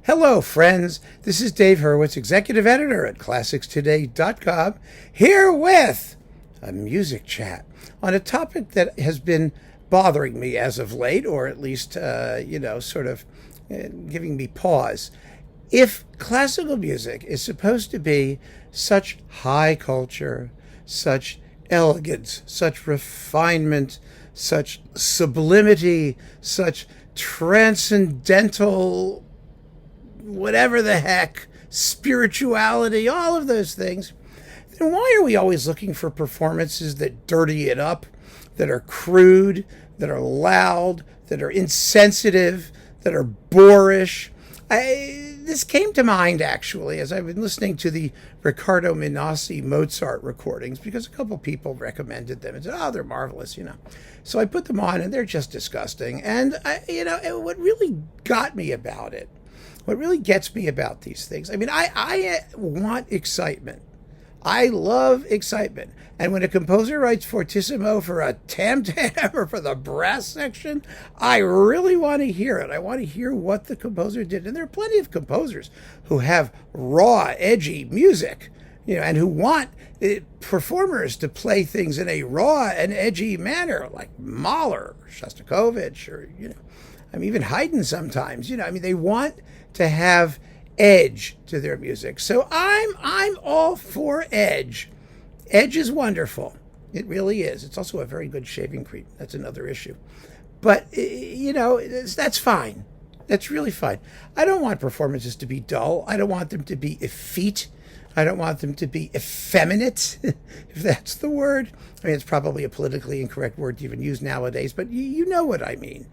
Hello, friends. This is Dave Hurwitz, executive editor at ClassicsToday.com, here with a music chat on a topic that has been bothering me as of late, or at least, giving me pause. If classical music is supposed to be such high culture, such elegance, such refinement, such sublimity, such transcendental whatever the heck, spirituality, all of those things, then why are we always looking for performances that dirty it up, that are crude, that are loud, that are insensitive, that are boorish? This came to mind, actually, as I've been listening to the Riccardo Minassi Mozart recordings, because a couple people recommended them and said, oh, they're marvelous, So I put them on, and they're just disgusting. And, what really got me about it, what really gets me about these things, I want excitement. I love excitement. And when a composer writes fortissimo for a tam-tam or for the brass section, I really want to hear it. I want to hear what the composer did. And there are plenty of composers who have raw, edgy music, and who want performers to play things in a raw and edgy manner, like Mahler, or Shostakovich, or, even Haydn sometimes. They want to have edge to their music. So I'm all for edge. Edge is wonderful. It really is. It's also a very good shaving cream. That's another issue. But, that's fine. That's really fine. I don't want performances to be dull. I don't want them to be effete. I don't want them to be effeminate, if that's the word. It's probably a politically incorrect word to even use nowadays, but you know what I mean.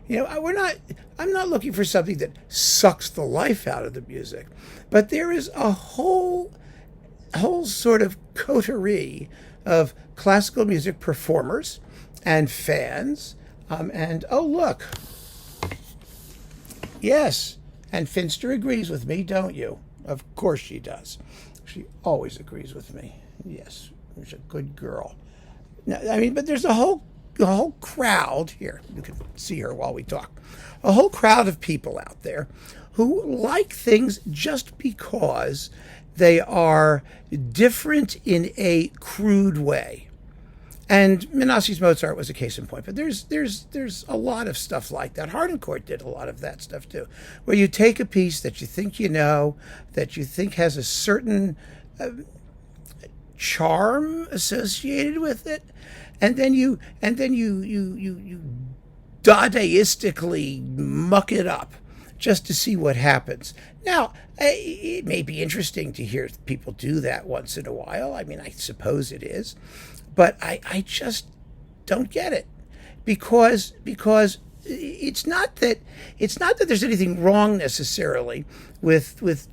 I'm not looking for something that sucks the life out of the music, but there is a whole sort of coterie of classical music performers and fans, and oh, look. Yes, and Finster agrees with me, don't you? Of course she does. She always agrees with me. Yes, she's a good girl. Now, but there's a whole crowd here. You can see her while we talk. A whole crowd of people out there who like things just because they are different in a crude way. And Minassi's Mozart was a case in point, but there's a lot of stuff like that. Harnoncourt did a lot of that stuff too, where you take a piece that you think that you think has a certain charm associated with it, and then you Dadaistically muck it up just to see what happens. Now, it may be interesting to hear people do that once in a while. I suppose it is. But I just don't get it, because it's not that there's anything wrong necessarily with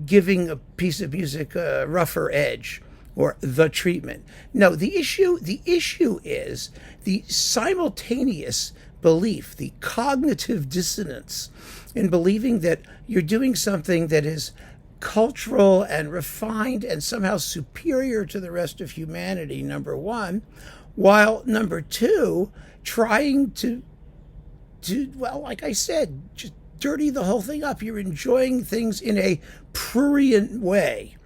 giving a piece of music a rougher edge or the treatment. No, the issue is the simultaneous belief, the cognitive dissonance in believing that you're doing something that is cultural and refined and somehow superior to the rest of humanity, number one, while number two, trying to well, like I said, just dirty the whole thing up. You're enjoying things in a prurient way.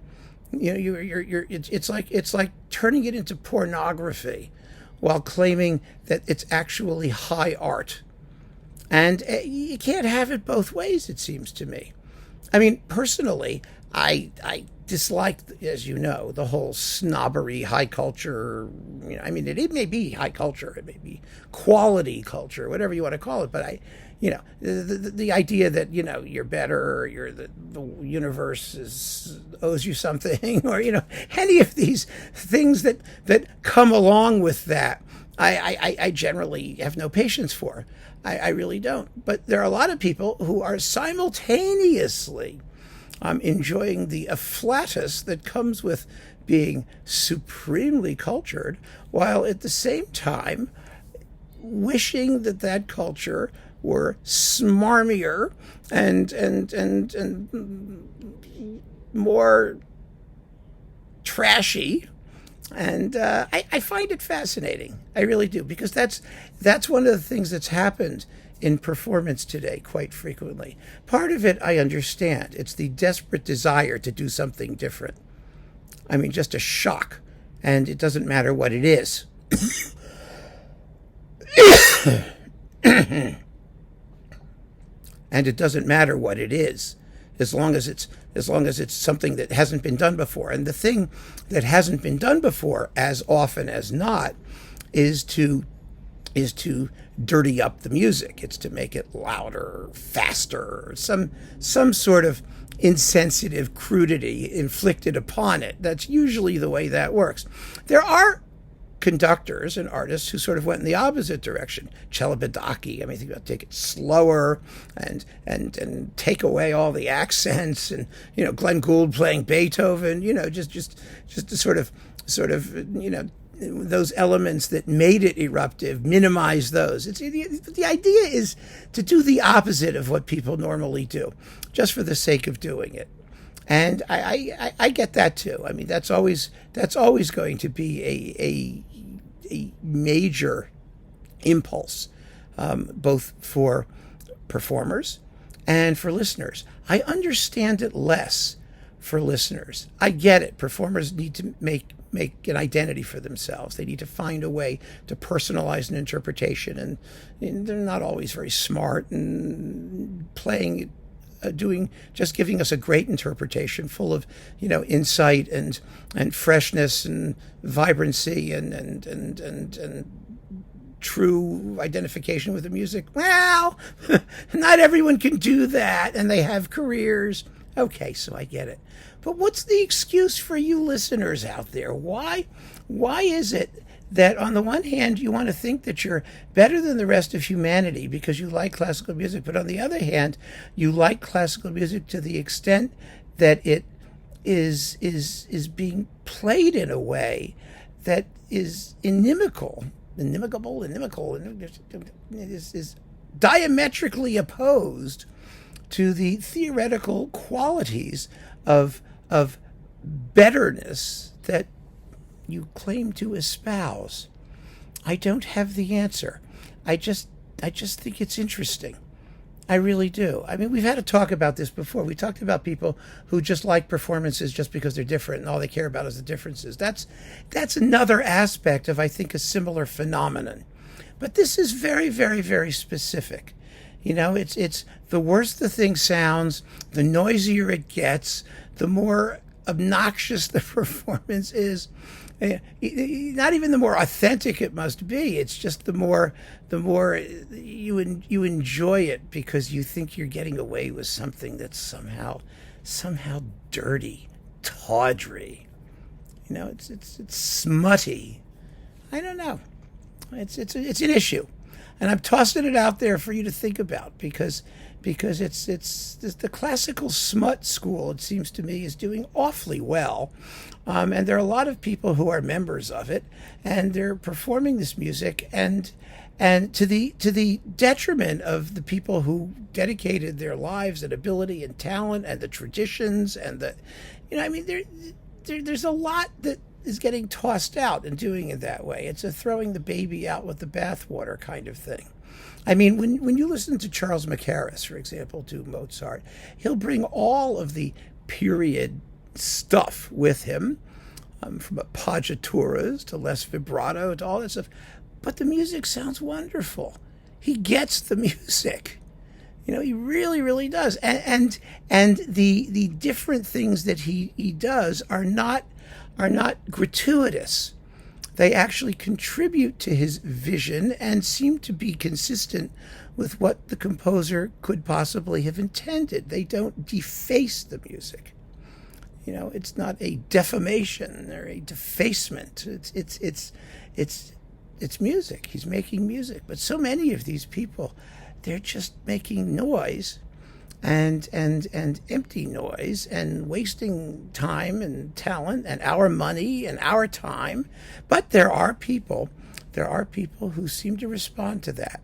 It's like turning it into pornography while claiming that it's actually high art. And you can't have it both ways, it seems to me. Personally, I dislike, as you know, the whole snobbery, high culture. It may be high culture, it may be quality culture, whatever you want to call it. But the idea that you're better, or the universe owes you something, or any of these things that come along with that, I generally have no patience for. I really don't. But there are a lot of people who are simultaneously enjoying the afflatus that comes with being supremely cultured, while at the same time wishing that culture were smarmier and more trashy. And I find it fascinating. I really do, because that's one of the things that's happened in performance today quite frequently. Part of it I understand. It's the desperate desire to do something different. I mean, just a shock, and it doesn't matter what it is. And it doesn't matter what it is, as long as it's something that hasn't been done before. And the thing that hasn't been done before, as often as not, is to dirty up the music. It's to make it louder, faster, some sort of insensitive crudity inflicted upon it. That's usually the way that works. There are conductors and artists who sort of went in the opposite direction. Celibidache, I mean, think about take it slower and take away all the accents, and Glenn Gould playing Beethoven, just to sort of those elements that made it eruptive, minimize those. The idea is to do the opposite of what people normally do, just for the sake of doing it. And I get that too. I mean, that's always going to be a major impulse, both for performers and for listeners. I understand it less for listeners. I get it. Performers need to make an identity for themselves. They need to find a way to personalize an interpretation, and they're not always very smart and playing just giving us a great interpretation full of insight and freshness and vibrancy and true identification with the music. Well, not everyone can do that, and they have careers. Okay, so I get it. But what's the excuse for you listeners out there? Why is it that on the one hand you want to think that you're better than the rest of humanity because you like classical music, but on the other hand you like classical music to the extent that it is being played in a way that is inimical, is diametrically opposed to the theoretical qualities of betterness that you claim to espouse? I don't have the answer. I just think it's interesting. I really do. I mean, we've had a talk about this before. We talked about people who just like performances just because they're different, and all they care about is the differences. That's another aspect of, I think, a similar phenomenon. But this is very, very, very specific. It's the worse the thing sounds, the noisier it gets, the more obnoxious the performance is. Not even the more authentic it must be. It's just the more you enjoy it because you think you're getting away with something that's somehow dirty, tawdry. It's smutty. I don't know. It's an issue, and I'm tossing it out there for you to think about because it's the classical smut school, it seems to me, is doing awfully well. And there are a lot of people who are members of it, and they're performing this music, and to the detriment of the people who dedicated their lives and ability and talent and the traditions and there's a lot that is getting tossed out in doing it that way. It's a throwing the baby out with the bathwater kind of thing. I mean, when you listen to Charles Mackerras, for example, do Mozart, he'll bring all of the period stuff with him, from appoggiaturas to less vibrato to all that stuff. But the music sounds wonderful. He gets the music. He really, really does. And the different things that he does are not gratuitous. They actually contribute to his vision and seem to be consistent with what the composer could possibly have intended. They don't deface the music. It's not a defamation or a defacement. It's music. He's making music. But so many of these people, they're just making noise and empty noise and wasting time and talent and our money and our time. But there are people who seem to respond to that,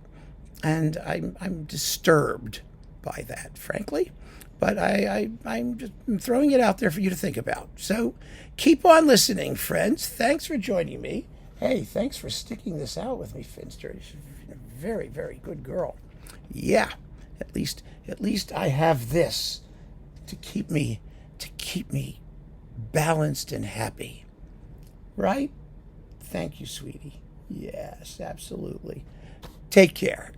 and I'm disturbed by that, frankly. But I'm just throwing it out there for you to think about. So keep on listening, friends. Thanks for joining me. Hey, thanks for sticking this out with me, Finster. You're a very, very good girl. Yeah, at least I have this to keep me balanced and happy. Right? Thank you, sweetie. Yes, absolutely. Take care.